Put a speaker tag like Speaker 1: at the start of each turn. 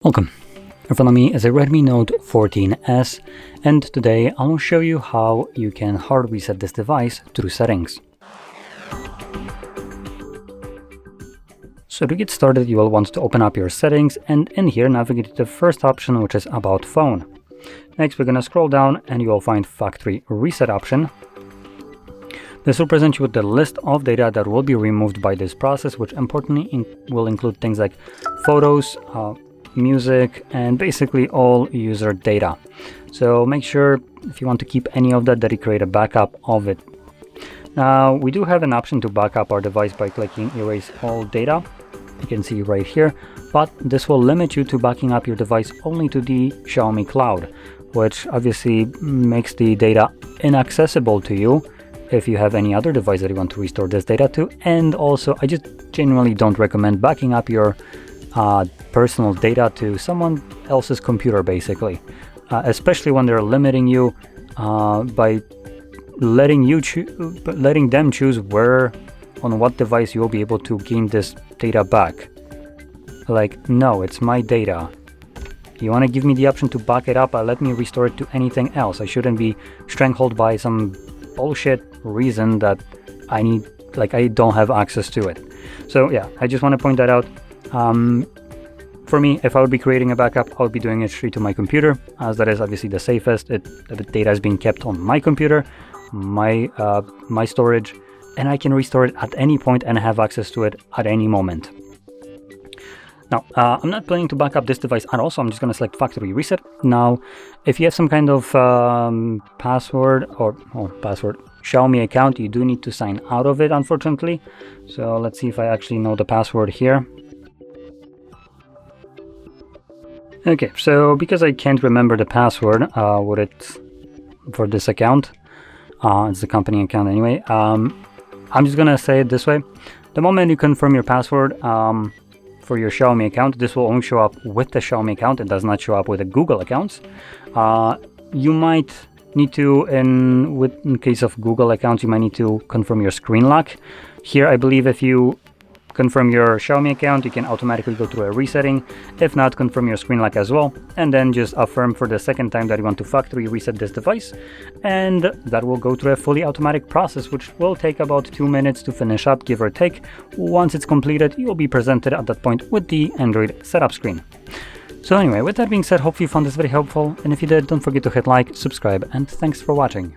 Speaker 1: Welcome. In front of me is a Redmi Note 14S, and today I will show you how you can hard reset this device through settings. So to get started, you will want to open up your settings and in here navigate to the first option, which is About Phone. Next we're going to scroll down and you will find Factory Reset option. This will present you with the list of data that will be removed by this process, which importantly will include things like photos, music, and basically all user data. So make sure if you want to keep any of that you create a backup of it. Now we do have an option to backup our device by clicking Erase All Data. You can see right here, but this will limit you to backing up your device only to the Xiaomi Cloud, which obviously makes the data inaccessible to you if you have any other device that you want to restore this data to. And also I just genuinely don't recommend backing up your personal data to someone else's computer, basically, especially when they're limiting you by letting them choose where on what device you'll be able to gain this data back. Like, no, it's my data. You want to give me the option to back it up, let me restore it to anything else. I shouldn't be strangled by some bullshit reason that I don't have access to it. So yeah, I just want to point that out. For me, if I would be creating a backup, I would be doing it straight to my computer, as that is obviously the safest. The data is being kept on my computer, my storage, and I can restore it at any point and have access to it at any moment. Now, I'm not planning to back up this device at all, so I'm just going to select Factory Reset. Now, if you have some kind of password Xiaomi account, you do need to sign out of it, unfortunately. So let's see if I actually know the password here. Okay, so because I can't remember the password for this account, it's the company account anyway, I'm just gonna say it this way. The moment you confirm your password for your Xiaomi account, this will only show up with the Xiaomi account. It does not show up with the Google accounts. You might need to, in case of Google accounts, you might need to confirm your screen lock. Here, I believe if you confirm your Xiaomi account, you can automatically go through a resetting. If not, confirm your screen lock as well, and then just affirm for the second time that you want to factory reset this device, and that will go through a fully automatic process, which will take about 2 minutes to finish up, give or take. Once it's completed, you will be presented at that point with the Android setup screen. So anyway, with that being said, hopefully you found this very helpful, and if you did, don't forget to hit like, subscribe, and thanks for watching.